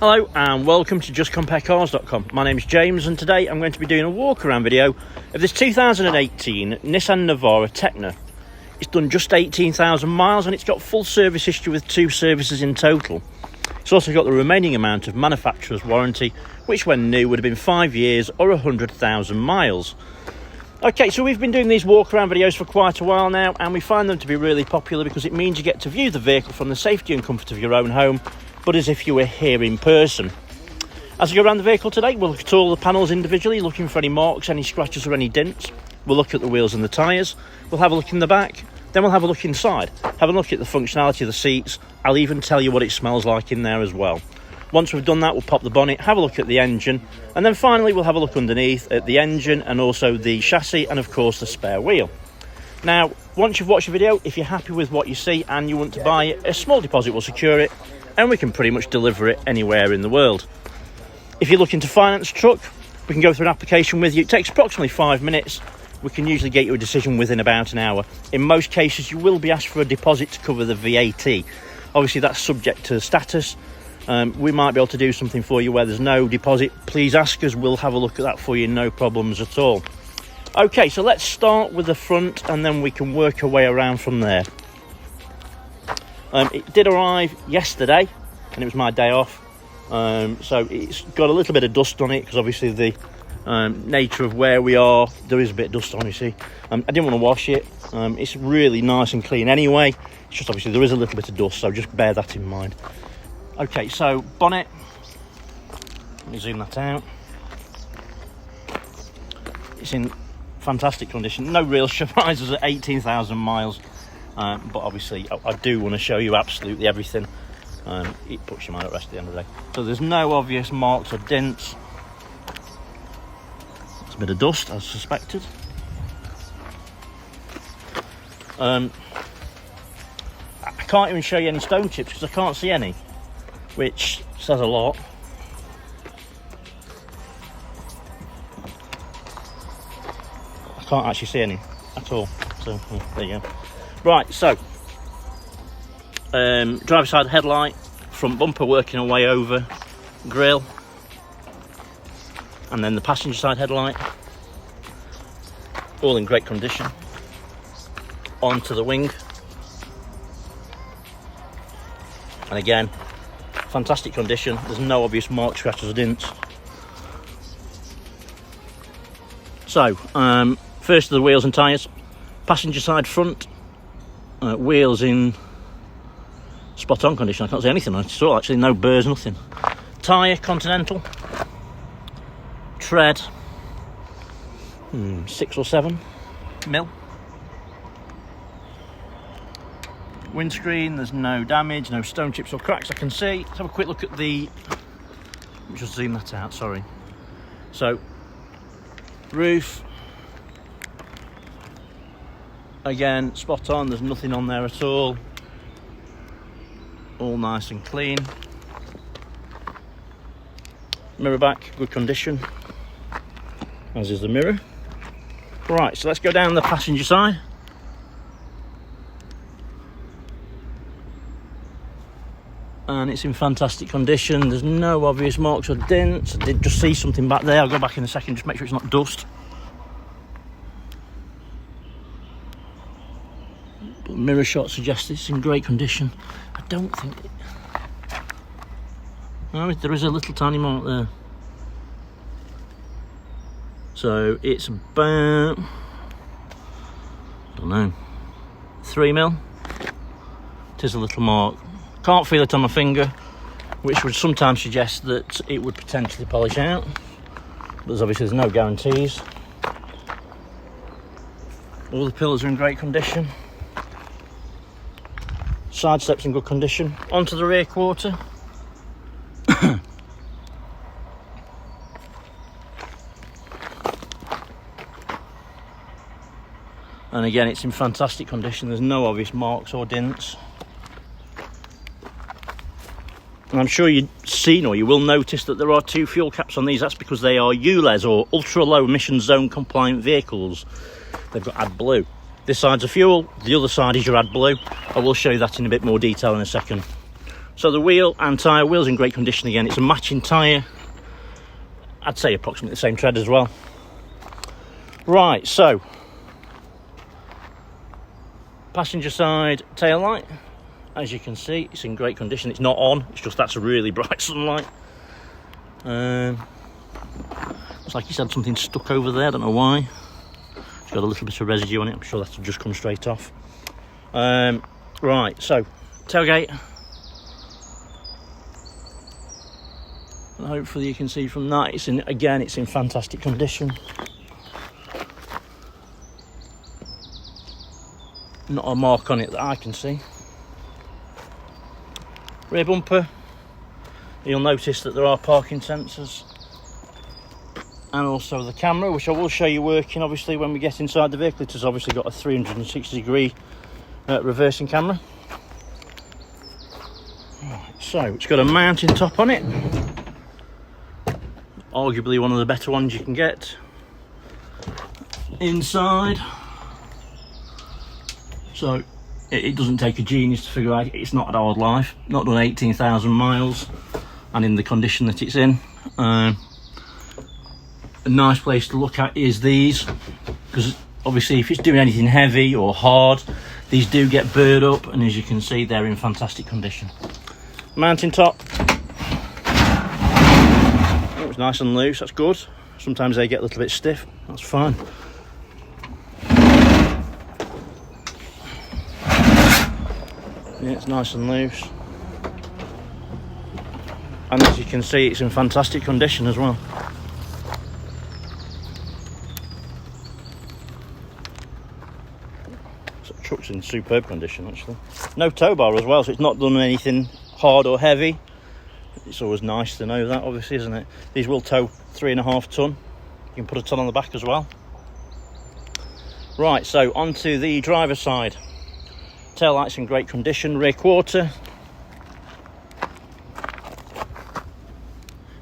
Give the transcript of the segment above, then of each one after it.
Hello and welcome to justcomparecars.com. My name is James and today I'm going to be doing a walk around video of this 2018 Nissan Navara Tekna. It's done just 18,000 miles and it's got full service history with 2 services in total. It's also got the remaining amount of manufacturer's warranty, which when new would have been 5 years or 100,000 miles. Okay, so we've been doing these walk around videos for quite a while now and we find them to be really popular because it means you get to view the vehicle from the safety and comfort of your own home, but as if you were here in person. As we go around the vehicle today, we'll look at all the panels individually, looking for any marks, any scratches or any dents. We'll look at the wheels and the tyres, we'll have a look in the back, then we'll have a look inside, have a look at the functionality of the seats. I'll even tell you what it smells like in there as well. Once we've done that, we'll pop the bonnet, have a look at the engine, and then finally we'll have a look underneath at the engine and also the chassis and of course the spare wheel. Now, once you've watched the video, if you're happy with what you see and you want to buy it, a small deposit will secure it and we can pretty much deliver it anywhere in the world. If you're looking to finance a truck, we can go through an application with you. It takes approximately 5 minutes. We can usually get you a decision within about an hour. In most cases, you will be asked for a deposit to cover the VAT. Obviously, that's subject to status. We might be able to do something for you where there's no deposit. Please ask us, we'll have a look at that for you, no problems at all. Okay, so let's start with the front and then we can work our way around from there. It did arrive yesterday and it was my day off, so it's got a little bit of dust on it because obviously the nature of where we are, there is a bit of dust on, you see. I didn't want to wash it. It's really nice and clean anyway. It's just obviously there is a little bit of dust, so just bear that in mind. Okay, so bonnet, let me zoom that out. It's in fantastic condition, no real surprises at 18,000 miles. But obviously I do want to show you absolutely everything. It puts your mind at rest at the end of the day. So there's no obvious marks or dents. It's a bit of dust as suspected. I can't even show you any stone chips because I can't see any, which says a lot. I can't actually see any at all, so there you go. Right, so driver's side headlight, front bumper working our way over, grille, and then the passenger side headlight, all in great condition. Onto the wing, and again, fantastic condition. There's no obvious marks, scratches or dents. So, first of the wheels and tyres, passenger side front. Wheels in spot on condition. I can't see anything on it at all, actually, no burrs, nothing. Tyre, Continental. Tread, 6 or 7 mil. Windscreen, there's no damage, no stone chips or cracks I can see. Let's have a quick look at the, let me just zoom that out, sorry. So, roof. Again, spot on, there's nothing on there at all. All nice and clean. Mirror back, good condition, as is the mirror. Right, so let's go down the passenger side. And it's in fantastic condition. There's no obvious marks or dents. I did just see something back there. I'll go back in a second, just make sure it's not dust. Mirror shot suggests it's in great condition. I don't think it... Oh, there is a little tiny mark there. So it's about, I don't know, 3 mil. It is a little mark. Can't feel it on my finger, which would sometimes suggest that it would potentially polish out. But there's no guarantees. All the pillars are in great condition. Side steps in good condition. Onto the rear quarter. And again, it's in fantastic condition. There's no obvious marks or dents. And I'm sure you've seen or you will notice that there are 2 fuel caps on these. That's because they are ULEZ or ultra low emission zone compliant vehicles. They've got AdBlue. This side's a fuel, the other side is your AdBlue. I will show you that in a bit more detail in a second. So the wheel and tyre, wheel's in great condition again. It's a matching tyre. I'd say approximately the same tread as well. Right, so passenger side tail light, as you can see, it's in great condition. It's not on, it's just that's a really bright sunlight. Looks like he's had something stuck over there, I don't know why. It's got a little bit of residue on it, I'm sure that'll just come straight off. Right, so tailgate. And hopefully you can see from that, it's in fantastic condition. Not a mark on it that I can see. Rear bumper, you'll notice that there are parking sensors. And also the camera, which I will show you working obviously when we get inside the vehicle. It has obviously got a 360 degree reversing camera. Right, so it's got a mounting top on it. Arguably one of the better ones you can get. Inside, so it doesn't take a genius to figure out it's not a hard life. Not done 18,000 miles, and in the condition that it's in. A nice place to look at is these, because obviously if it's doing anything heavy or hard, these do get burred up, and as you can see, they're in fantastic condition. Mounting top. Oh, it's nice and loose, that's good. Sometimes they get a little bit stiff, that's fine. Yeah, it's nice and loose. And as you can see, it's in fantastic condition as well. So the truck's in superb condition actually. No tow bar as well, so it's not done anything hard or heavy. It's always nice to know that, obviously, isn't it? These will tow 3.5 ton. You can put a ton on the back as well. Right, so onto the driver's side. Tail lights in great condition, rear quarter.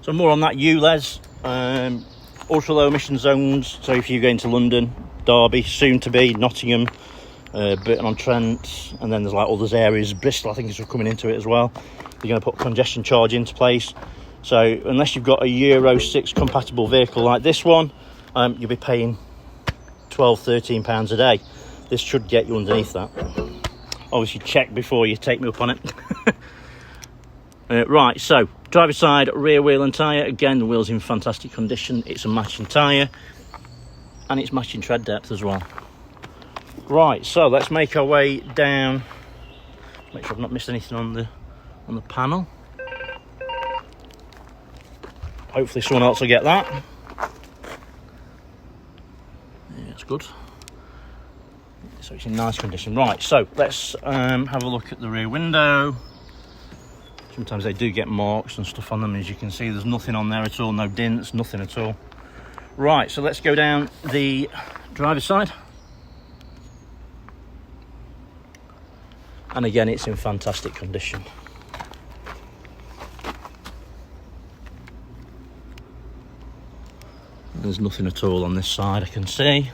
So more on that ULEZ, ultra low emission zones. So if you go into London, Derby, soon to be Nottingham, Burton-on-Trent, and then there's like others areas, Bristol I think is coming into it as well. You're going to put congestion charge into place. So unless you've got a Euro 6 compatible vehicle like this one, you'll be paying £12-13 a day. This should get you underneath that. Obviously check before you take me up on it. Right, so driver's side, rear wheel and tyre. Again, the wheel's in fantastic condition. It's a matching tyre, and it's matching tread depth as well. Right, so let's make our way down. Make sure I've not missed anything on the panel. Hopefully someone else will get that. Yeah, it's good. So it's in nice condition. Right, so let's have a look at the rear window. Sometimes they do get marks and stuff on them. As you can see, there's nothing on there at all, no dents, nothing at all. Right, so let's go down the driver's side. And again, it's in fantastic condition. There's nothing at all on this side I can see.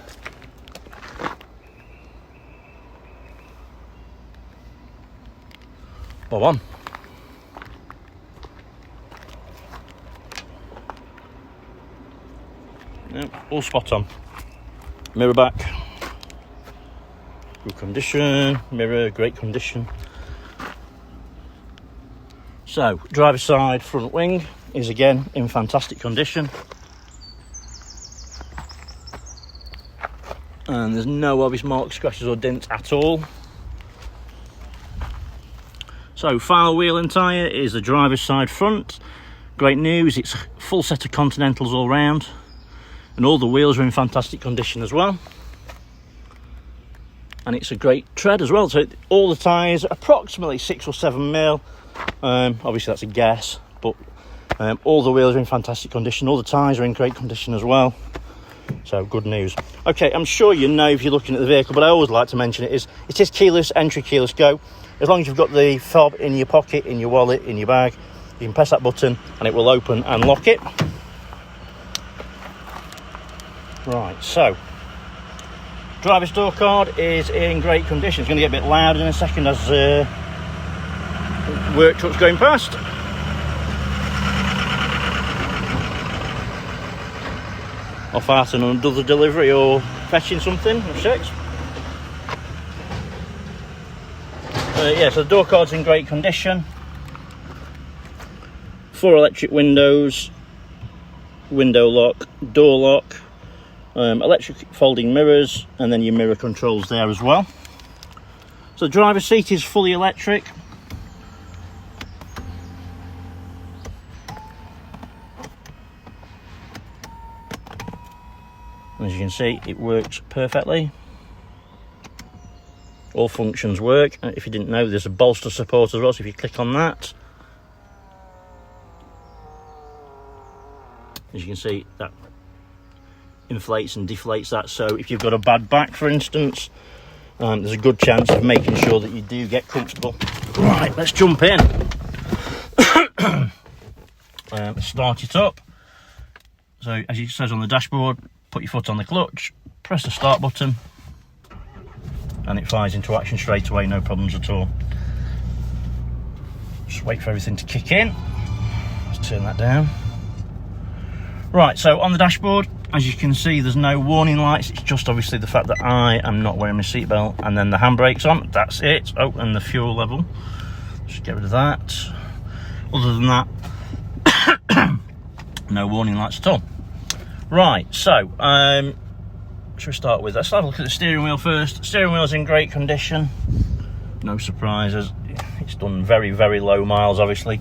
Bob on. Yep, all spot on. Mirror back, good condition. Mirror, great condition. So, driver's side front wing is again in fantastic condition. And there's no obvious marks, scratches or dents at all. So final wheel and tyre is the driver's side front. Great news, it's a full set of Continentals all round, and all the wheels are in fantastic condition as well. And it's a great tread as well. So all the tyres are approximately 6 or 7 mil. Obviously that's a guess, but all the wheels are in fantastic condition. All the tyres are in great condition as well. So good news. Okay, I'm sure you know if you're looking at the vehicle, but I always like to mention it is keyless entry, keyless go. As long as you've got the fob in your pocket, in your wallet, in your bag, you can press that button and it will open and lock it. Right, so driver's door card is in great condition. It's going to get a bit loud in a second as work trucks going past. Off out and another delivery or fetching something or six. Yeah, so the door card's in great condition. 4 electric windows, window lock, door lock, electric folding mirrors, and then your mirror controls there as well. So the driver's seat is fully electric. As you can see, it works perfectly. All functions work. If you didn't know, there's a bolster support as well, so if you click on that, as you can see, that inflates and deflates that, so if you've got a bad back, for instance, there's a good chance of making sure that you do get comfortable. Right, let's jump in. Start it up. So as it says on the dashboard, put your foot on the clutch, press the start button, and it fires into action straight away, no problems at all. Just wait for everything to kick in. Let's turn that down. Right, so on the dashboard, as you can see, there's no warning lights. It's just obviously the fact that I am not wearing my seatbelt, and then the handbrake's on. That's it. Oh, and the fuel level. Just get rid of that. Other than that, no warning lights at all. Right, so should we start with? Let's have a look at the steering wheel first. Steering wheel's in great condition. No surprises. It's done very, very low miles, obviously.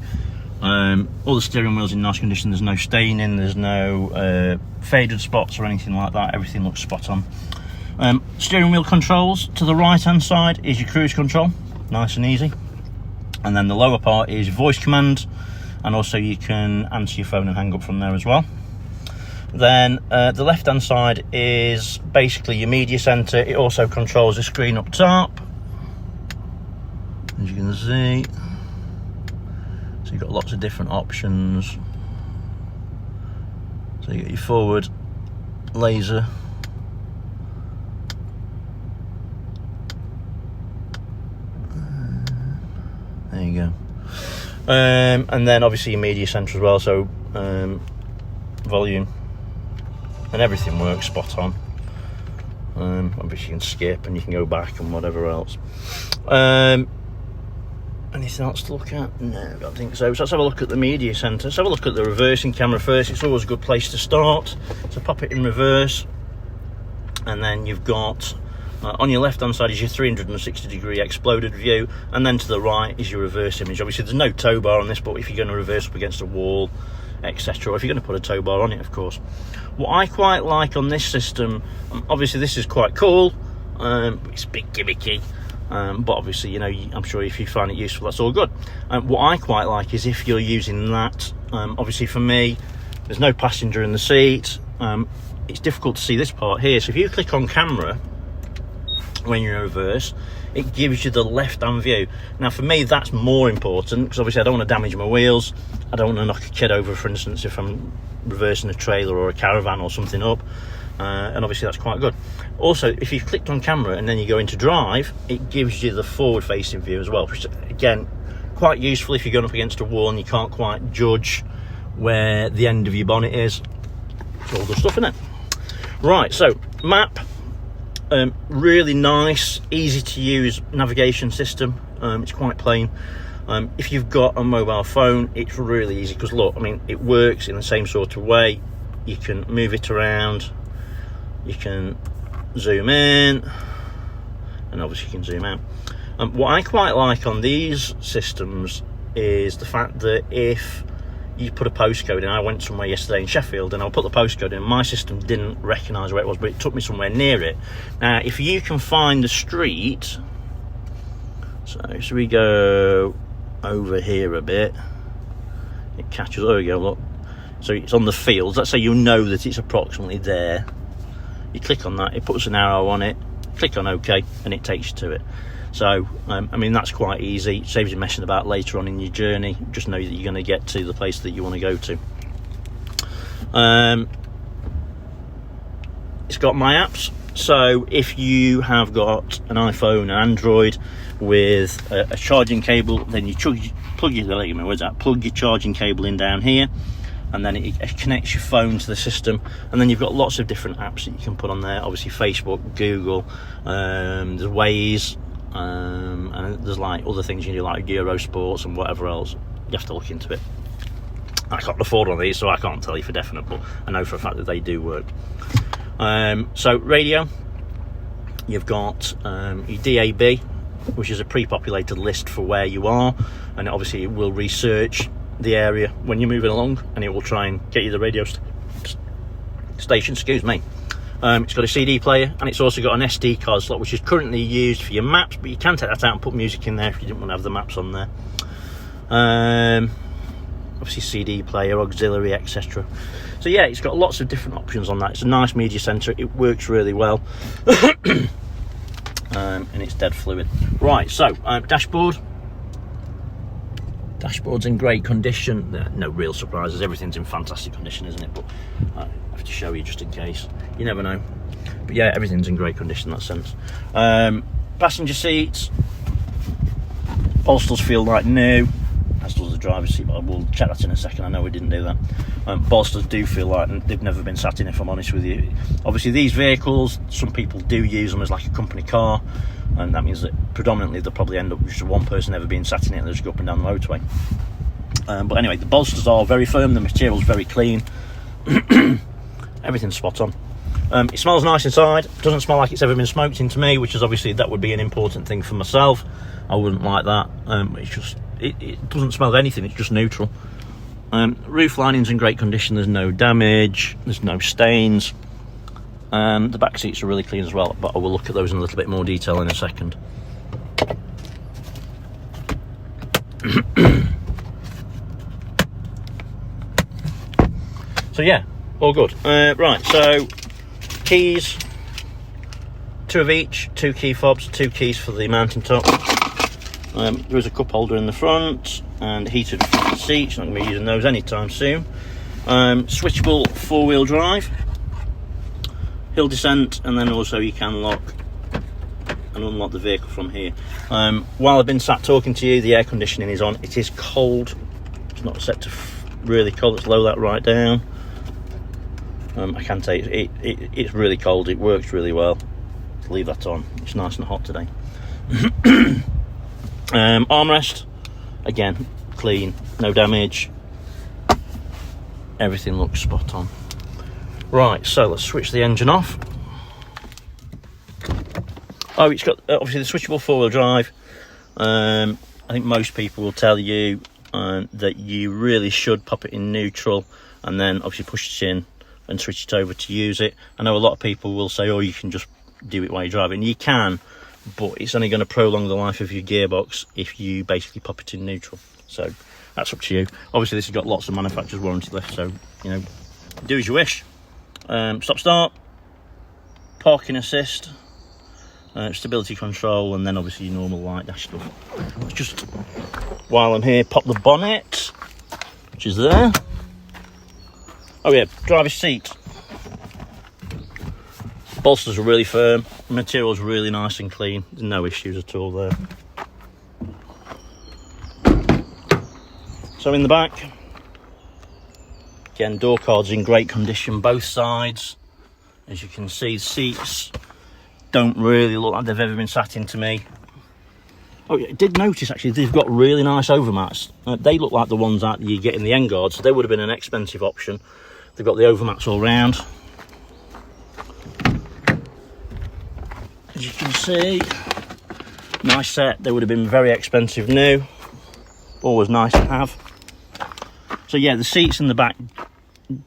All the steering wheel's in nice condition. There's no staining, there's no faded spots or anything like that. Everything looks spot on. Steering wheel controls, to the right hand side is your cruise control, nice and easy, and then the lower part is voice command, and also you can answer your phone and hang up from there as well. Then the left hand side is basically your media center. It also controls the screen up top, as you can see. So you've got lots of different options. So you get your forward laser, there you go, and then obviously your media center as well, so volume and everything works spot on. Obviously you can skip and you can go back and whatever else. Anything else to look at? No, I don't think so. So let's have a look at the media center. Let's have a look at the reversing camera first. It's always a good place to start. So pop it in reverse, and then you've got on your left hand side is your 360 degree exploded view, and then to the right is your reverse image. Obviously there's no tow bar on this, but if you're going to reverse up against a wall, etc., or if you're going to put a tow bar on it, of course. What I quite like on this system, obviously this is quite cool, it's a bit gimmicky, but obviously, you know, I'm sure if you find it useful, that's all good. What I quite like is if you're using that, obviously for me, there's no passenger in the seat. It's difficult to see this part here, so if you click on camera when you're in reverse, it gives you the left-hand view. Now for me, that's more important, because obviously I don't want to damage my wheels. I don't want to knock a kid over, for instance, if I'm reversing a trailer or a caravan or something up. And obviously that's quite good. Also, if you've clicked on camera and then you go into drive, it gives you the forward-facing view as well, which again, quite useful if you're going up against a wall and you can't quite judge where the end of your bonnet is. It's all good stuff, isn't it? Right, so map. Really nice, easy to use navigation system. It's quite plain. If you've got a mobile phone, it's really easy, because look, I mean, it works in the same sort of way. You can move it around, you can zoom in, and obviously you can zoom out. What I quite like on these systems is the fact that if you put a postcode in, I went somewhere yesterday in Sheffield and I put the postcode in, my system didn't recognise where it was, but it took me somewhere near it. Now if you can find the street, so we go over here a bit, it catches, there we go, look, so it's on the fields. Let's say you know that it's approximately there, you click on that, it puts an arrow on it, click on OK, and it takes you to it. So I mean, that's quite easy. It saves you messing about later on in your journey. Just know that you're going to get to the place that you want to go to. It's got my apps, So if you have got an iPhone, an Android with a charging cable, then you plug your charging cable in down here, and then it connects your phone to the system, and then you've got lots of different apps that you can put on there. Obviously Facebook, Google, there's Waze, and there's like other things you can do like Eurosports and whatever else. You have to look into it. I can't afford one of these, so I can't tell you for definite, but I know for a fact that they do work. So radio, you've got your DAB, which is a pre-populated list for where you are, and obviously it will research the area when you're moving along, and it will try and get you the radio station. Excuse me. It's got a CD player, and it's also got an SD card slot, which is currently used for your maps, but you can take that out and put music in there if you didn't want to have the maps on there. Obviously CD player, auxiliary, etc. So yeah, it's got lots of different options on that. It's a nice media centre. It works really well. And it's dead fluid. Right, so dashboard. Dashboard's in great condition. No real surprises. Everything's in fantastic condition, isn't it? But I have to show you just in case. You never know. But yeah, everything's in great condition in that sense. Passenger seats. Bolsters feel like new, as does the driver's seat, but we'll check that in a second. I know we didn't do that. Bolsters do feel like they've never been sat in, if I'm honest with you. Obviously these vehicles, some people do use them as like a company car, and that means that predominantly they'll probably end up with just one person ever being sat in it, and they'll just go up and down the motorway. But anyway, the bolsters are very firm, the material's very clean. Everything's spot on. It smells nice inside. Doesn't smell like it's ever been smoked into me, which is obviously, that would be an important thing for myself. I wouldn't like that. It's just, it doesn't smell of anything, it's just neutral. Roof lining's in great condition, there's no damage, there's no stains. The back seats are really clean as well, but I will look at those in a little bit more detail in a second. So yeah, all good. Right, so keys, 2 of each, 2 key fobs, 2 keys for the mounting top. There is a cup holder in the front and heated front seats. Not going to be using those anytime soon. Switchable 4-wheel drive, hill descent, and then also you can lock and unlock the vehicle from here. While I've been sat talking to you, the air conditioning is on. It is cold. It's not set to really cold. Let's lower that right down. I can tell you it's really cold. It works really well. Leave that on. It's nice and hot today. Armrest, again, clean, no damage. Everything looks spot on. Right, so let's switch the engine off. Oh, it's got obviously the switchable 4-wheel drive. I think most people will tell you that you really should pop it in neutral and then obviously push it in and switch it over to use it. I know a lot of people will say, oh, you can just do it while you're driving. You can, but it's only going to prolong the life of your gearbox if you basically pop it in neutral. So that's up to you. Obviously this has got lots of manufacturer's warranty left, so you know, do as you wish. Stop start, parking assist, stability control, and then obviously your normal light dash stuff. Let's just, while I'm here, pop the bonnet, which is there. Oh yeah, driver's seat. Bolsters are really firm, material's really nice and clean, there's no issues at all there. So in the back, again, door cards in great condition, both sides. As you can see, the seats don't really look like they've ever been sat into me. Oh yeah, I did notice actually they've got really nice overmats. They look like the ones that you get in the end guard, so they would have been an expensive option. They've got the overmats all round. As you can see, nice set. They would have been very expensive new. Always nice to have. So yeah, the seats in the back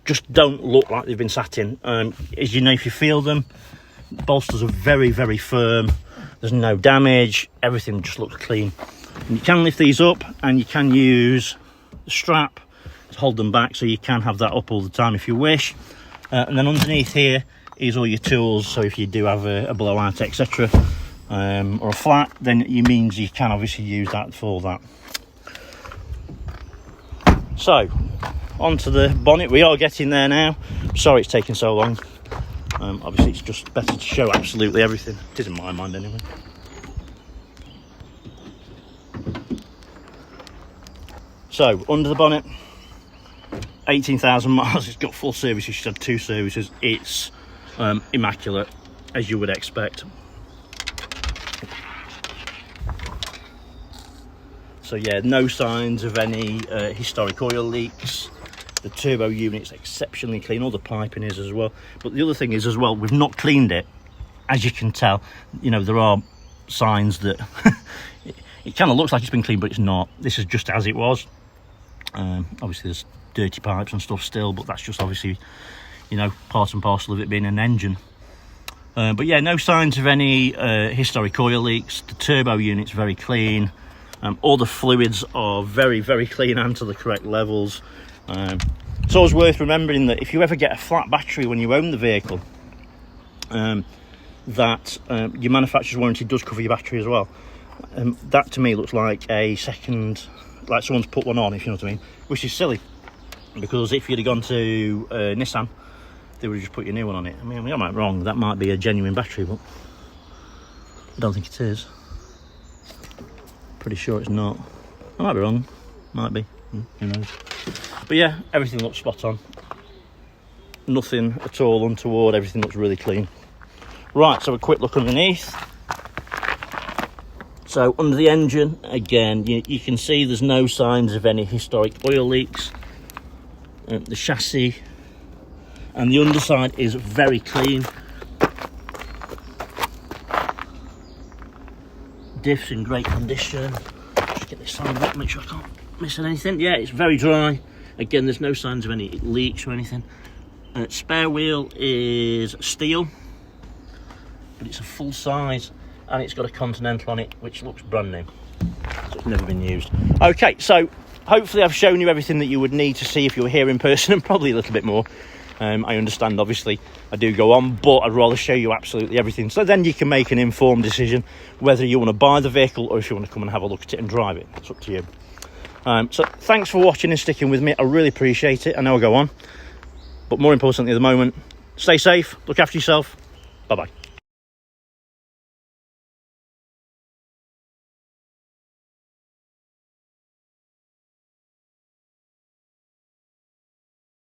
just don't look like they've been sat in. As you know, if you feel them, bolsters are very, very firm. There's no damage. Everything just looks clean. And you can lift these up, and you can use the strap to hold them back, so you can have that up all the time if you wish. And then underneath here is all your tools, so if you do have a blowout, etc., or a flat, then it means you can obviously use that for that. So onto the bonnet. We are getting there now. Sorry it's taking so long. Obviously it's just better to show absolutely everything. It is in my mind anyway. So under the bonnet, 18,000 miles. It's got full services. She's had 2 services. It's immaculate, as you would expect. So yeah, no signs of any historic oil leaks. The turbo unit's exceptionally clean. All the piping is as well. But the other thing is as well, we've not cleaned it. As you can tell, you know, there are signs that it kind of looks like it's been cleaned, but it's not. This is just as it was. Obviously there's dirty pipes and stuff still, but that's just obviously, you know, part and parcel of it being an engine. But yeah, no signs of any historic oil leaks. The turbo unit's very clean. All the fluids are very, very clean and to the correct levels. It's always worth remembering that if you ever get a flat battery when you own the vehicle, that your manufacturer's warranty does cover your battery as well. That to me looks like a second, like someone's put one on, if you know what I mean, which is silly, because if you'd have gone to Nissan, they would have just put your new one on it. I mean, I might be wrong, that might be a genuine battery, but I don't think it is. Pretty sure it's not. I might be wrong, might be, who knows. But yeah, everything looks spot on. Nothing at all untoward, everything looks really clean. Right, so a quick look underneath. So under the engine, again, you can see there's no signs of any historic oil leaks. The chassis and the underside is very clean. Diffs in great condition. Just get this side up, make sure I can't miss anything. Yeah, it's very dry. Again, there's no signs of any leaks or anything. Spare wheel is steel, but it's a full size, and it's got a Continental on it, which looks brand new, so it's never been used. Okay, so hopefully I've shown you everything that you would need to see if you were here in person, and probably a little bit more. I understand, obviously, I do go on, but I'd rather show you absolutely everything, so then you can make an informed decision whether you want to buy the vehicle or if you want to come and have a look at it and drive it. It's up to you. So thanks for watching and sticking with me. I really appreciate it. I know I go on, but more importantly at the moment, stay safe, look after yourself. Bye bye.